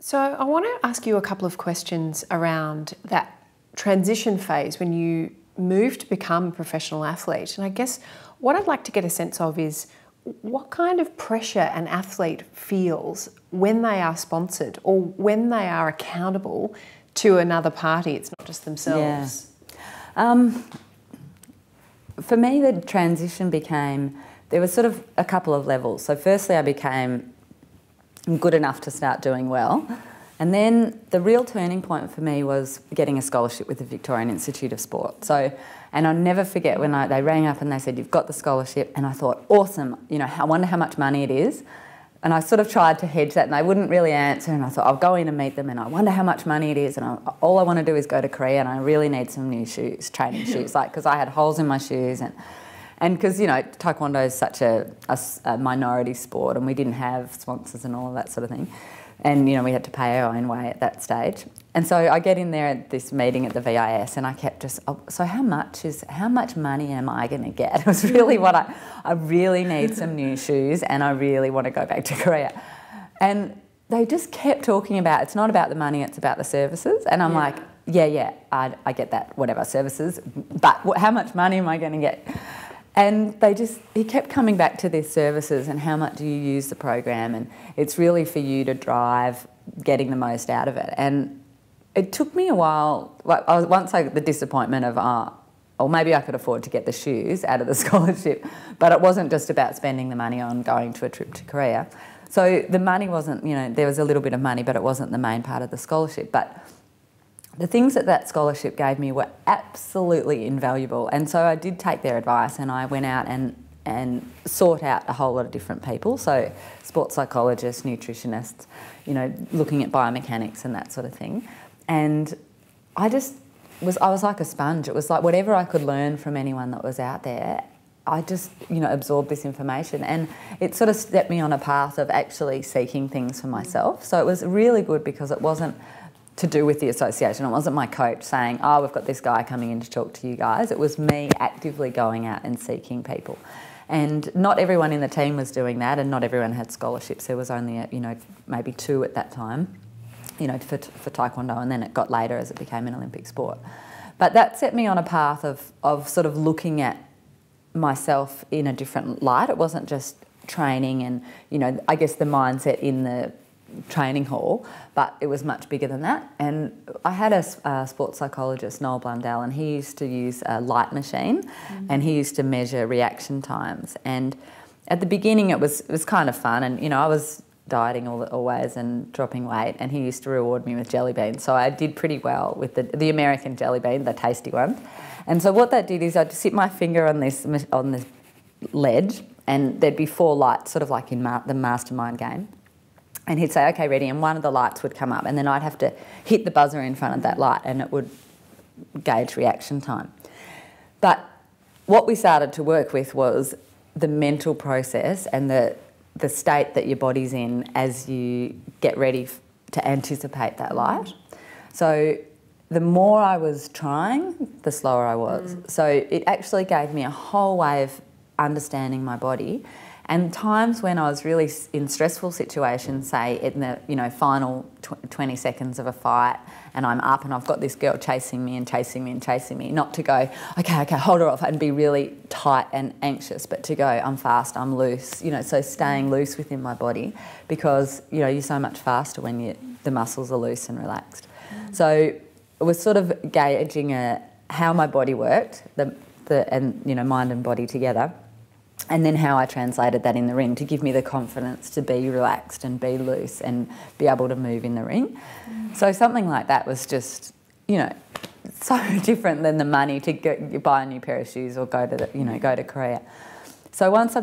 So I want to ask you a couple of questions around that transition phase when you moved to become a professional athlete. And I guess what I'd like to get a sense of is what kind of pressure an athlete feels when they are sponsored or when they are accountable to another party. It's not just themselves. Yeah. For me, the transition became, there was sort of a couple of levels. So firstly, I became good enough to start doing well. And then the real turning point for me was getting a scholarship with the Victorian Institute of Sport. So, and I'll never forget when they rang up and they said, "You've got the scholarship." And I thought, awesome, I wonder how much money it is. And I sort of tried to hedge that and they wouldn't really answer. And I thought, I'll go in and meet them and I wonder how much money it is. And all I want to do is go to Korea and I really need some new shoes, training shoes, because I had holes in my shoes. And because, Taekwondo is such a minority sport and we didn't have sponsors and all of that sort of thing. And, we had to pay our own way at that stage. And so I get in there at this meeting at the VIS and I kept just, so how much money am I going to get? It was really what I really need some new shoes and I really want to go back to Korea. And they just kept talking about, it's not about the money, it's about the services. And I'm like, yeah, I get that, whatever, services, but how much money am I going to get? And he kept coming back to these services and how much do you use the program, and it's really for you to drive getting the most out of it. And it took me a while, the disappointment of, or maybe I could afford to get the shoes out of the scholarship, but it wasn't just about spending the money on going to a trip to Korea. So the money wasn't, there was a little bit of money, but it wasn't the main part of the scholarship. But the things that scholarship gave me were absolutely invaluable. And so I did take their advice and I went out and sought out a whole lot of different people. So sports psychologists, nutritionists, looking at biomechanics and that sort of thing. And I was like a sponge. It was like whatever I could learn from anyone that was out there, I just, absorbed this information. And it sort of stepped me on a path of actually seeking things for myself. So it was really good because it wasn't to do with the association. It wasn't my coach saying, "Oh, we've got this guy coming in to talk to you guys." It was me actively going out and seeking people. And not everyone in the team was doing that and not everyone had scholarships. There was only, maybe 2 at that time, for Taekwondo, and then it got later as it became an Olympic sport. But that set me on a path of sort of looking at myself in a different light. It wasn't just training and, I guess the mindset in the training hall, but it was much bigger than that. And I had a sports psychologist, Noel Blundell, and he used to use a light machine and he used to measure reaction times. And at the beginning it was kind of fun, and I was dieting always and dropping weight, and he used to reward me with jelly beans. So I did pretty well with the American jelly bean, the tasty one. And so what that did is I'd sit my finger on this ledge and there'd be 4 lights, sort of like in the mastermind game. And he'd say, "Okay, ready," and one of the lights would come up and then I'd have to hit the buzzer in front of that light and it would gauge reaction time. But what we started to work with was the mental process and the state that your body's in as you get ready to anticipate that light. So the more I was trying, the slower I was. So it actually gave me a whole way of understanding my body. And times when I was really in stressful situations, say in the final 20 seconds of a fight, and I'm up and I've got this girl chasing me and chasing me and chasing me, not to go, okay, hold her off and be really tight and anxious, but to go, I'm fast, I'm loose, so staying loose within my body, because, you're so much faster when the muscles are loose and relaxed. So it was sort of gauging how my body worked, and mind and body together. And then how I translated that in the ring to give me the confidence to be relaxed and be loose and be able to move in the ring. So something like that was just, so different than the money to buy a new pair of shoes or go to Korea. So once I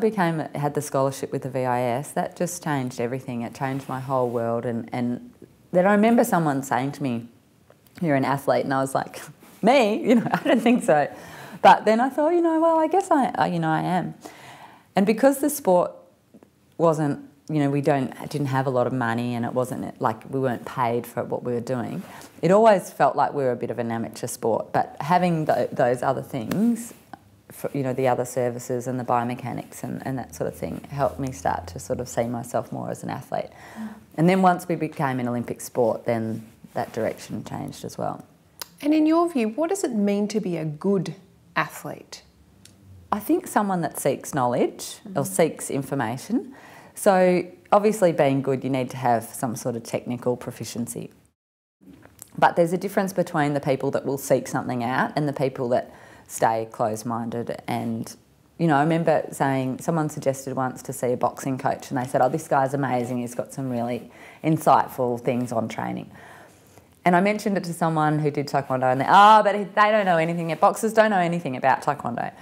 had the scholarship with the VIS, that just changed everything. It changed my whole world. And then I remember someone saying to me, "You're an athlete," and I was like, "Me? I don't think so." But then I thought, well, I guess I am. And because the sport wasn't, we didn't have a lot of money and it wasn't like we weren't paid for what we were doing, it always felt like we were a bit of an amateur sport. But having those other things you know, the other services and the biomechanics and that sort of thing helped me start to sort of see myself more as an athlete. And then once we became an Olympic sport, then that direction changed as well. And in your view, what does it mean to be a good athlete? I think someone that seeks knowledge or seeks information. So obviously being good, you need to have some sort of technical proficiency. But there's a difference between the people that will seek something out and the people that stay closed-minded. And, you know, I remember saying, someone suggested once to see a boxing coach and they said, oh, this guy's amazing, he's got some really insightful things on training. And I mentioned it to someone who did Taekwondo and but they don't know anything, boxers don't know anything about Taekwondo.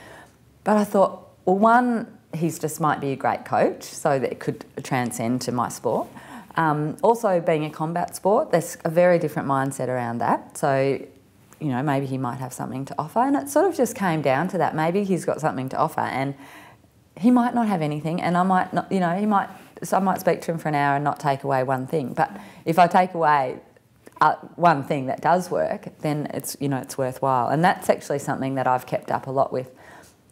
But I thought, well, one, he just might be a great coach, so that it could transcend to my sport. Also, being a combat sport, there's a very different mindset around that. So, you know, maybe he might have something to offer. And it sort of just came down to that. Maybe he's got something to offer and he might not have anything, and I might not, you know, so I might speak to him for an hour and not take away one thing. But if I take away one thing that does work, then it's, you know, it's worthwhile. And that's actually something that I've kept up a lot with,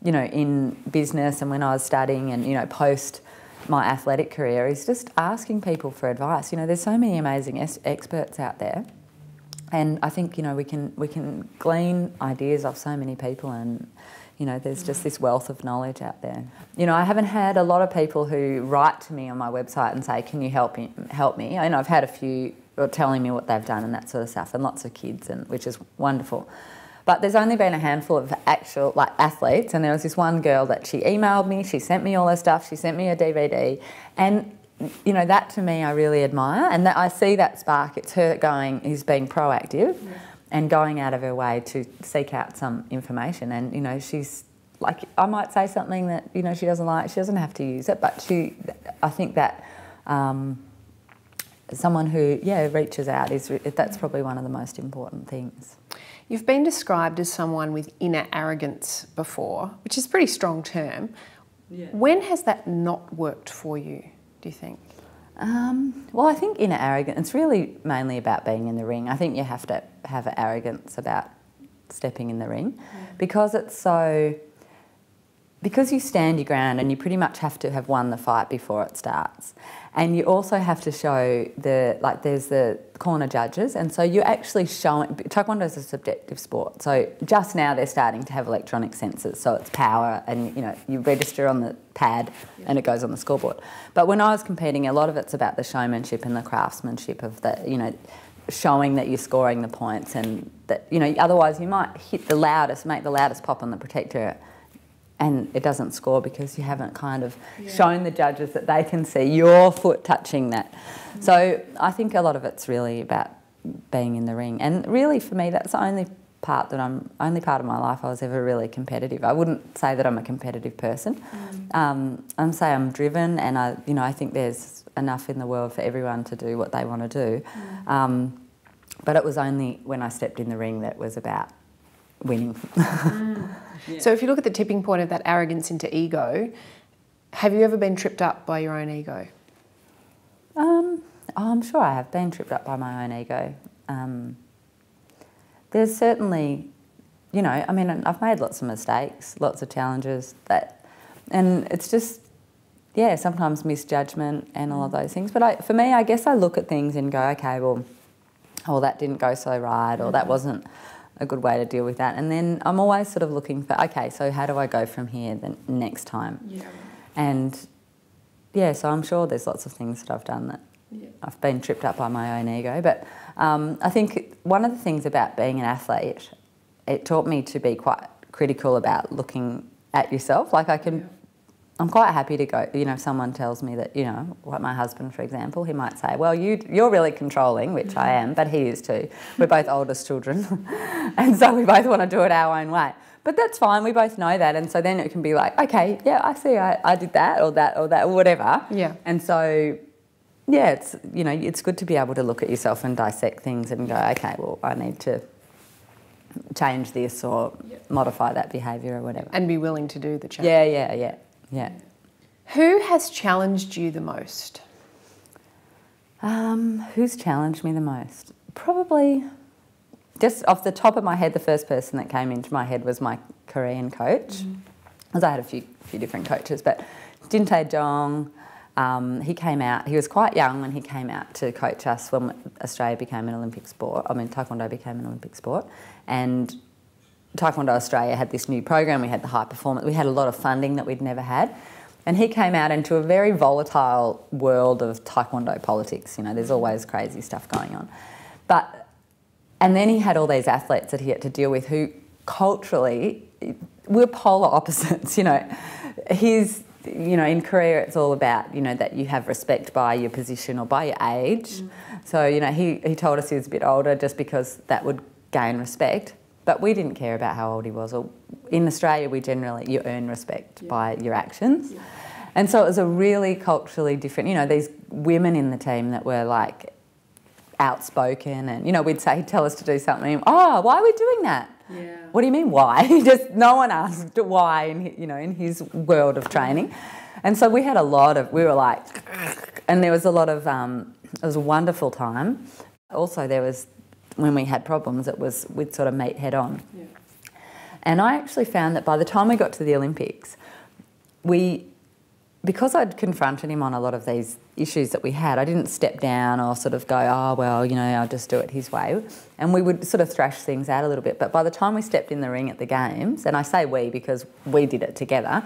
you know, in business and when I was studying and, you know, post my athletic career, is just asking people for advice. You know, there's so many amazing experts out there, and I think, you know, we can glean ideas off so many people, and, you know, there's just this wealth of knowledge out there. You know, I haven't had a lot of people who write to me on my website and say, can you help me? I know I've had a few telling me what they've done and that sort of stuff, and lots of kids, and which is wonderful. But there's only been a handful of actual, like, athletes, and there was this one girl that she emailed me, she sent me all her stuff, she sent me a DVD, and, you know, that to me I really admire, and that I see that spark. It's her who's being proactive and going out of her way to seek out some information. And, you know, she's, like, I might say something that, you know, she doesn't like, she doesn't have to use it, but I think that someone who, reaches out, that's probably one of the most important things. You've been described as someone with inner arrogance before, which is a pretty strong term. Yeah. When has that not worked for you, do you think? Well, I think inner arrogance, it's really mainly about being in the ring. I think you have to have an arrogance about stepping in the ring, because it's so... Because you stand your ground and you pretty much have to have won the fight before it starts. And you also have to show there's the corner judges, and so you're actually showing... Taekwondo is a subjective sport, so just now they're starting to have electronic sensors, so it's power, and, you know, you register on the pad and it goes on the scoreboard. But when I was competing, a lot of it's about the showmanship and the craftsmanship of the, you know, showing that you're scoring the points, and that, you know, otherwise you might hit the loudest, make the loudest pop on the protector, and it doesn't score because you haven't kind of shown the judges that they can see your foot touching that. So I think a lot of it's really about being in the ring. And really, for me, that's the only part of my life I was ever really competitive. I wouldn't say that I'm a competitive person. I'm say I'm driven, and I think there's enough in the world for everyone to do what they want to do. But it was only when I stepped in the ring that was about winning. So if you look at the tipping point of that arrogance into ego, have you ever been tripped up by your own ego? I'm sure I have been tripped up by my own ego. There's certainly, you know, I mean, I've made lots of mistakes, lots of challenges, and it's just, sometimes misjudgment and all of those things. But for me, I guess I look at things and go, okay, well, that didn't go so right, or that wasn't a good way to deal with that. And then I'm always sort of looking for, okay, so how do I go from here the next time? And so I'm sure there's lots of things that I've done that I've been tripped up by my own ego. But I think one of the things about being an athlete, it taught me to be quite critical about looking at yourself. Like I'm quite happy to go, you know, if someone tells me that, you know, like my husband, for example, he might say, well, you're really controlling, which I am, but he is too. We're both oldest children, and so we both want to do it our own way. But that's fine, we both know that, and so then it can be like, okay, I see I did that or that or that or whatever. Yeah. And so, it's, you know, it's good to be able to look at yourself and dissect things and go, okay, well, I need to change this or modify that behaviour or whatever. And be willing to do the change. Yeah. Who has challenged you the most? Who's challenged me the most? Probably just off the top of my head, the first person that came into my head was my Korean coach, because I had a few different coaches, but Jin Tae-jong, he came out, he was quite young when he came out to coach us when Australia became an Olympic sport. I mean, Taekwondo became an Olympic sport. And Taekwondo Australia had this new program, we had the high performance, we had a lot of funding that we'd never had. And he came out into a very volatile world of Taekwondo politics. You know, there's always crazy stuff going on. And then he had all these athletes that he had to deal with who culturally, we're polar opposites, you know. You know, in Korea it's all about, you know, that you have respect by your position or by your age. So, you know, he told us he was a bit older just because that would gain respect. But we didn't care about how old he was. Or in Australia, you earn respect by your actions. And so it was a really culturally different, you know, these women in the team that were like outspoken and, you know, he'd tell us to do something. Oh, why are we doing that? Yeah. What do you mean why? No one asked why in his world of training. And so we were like, and there was a lot of, it was a wonderful time. Also there was, when we had problems, we'd sort of meet head on. Yeah. And I actually found that by the time we got to the Olympics, because I'd confronted him on a lot of these issues that we had, I didn't step down or sort of go, oh, well, you know, I'll just do it his way. And we would sort of thrash things out a little bit. But by the time we stepped in the ring at the Games, and I say we because we did it together,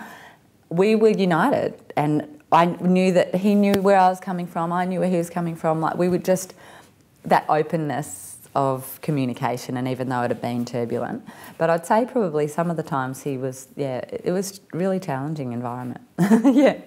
we were united. And I knew that he knew where I was coming from, I knew where he was coming from. Like, we would just, that openness of communication, and even though it had been turbulent. But I'd say probably some of the times it was really challenging environment. Yeah.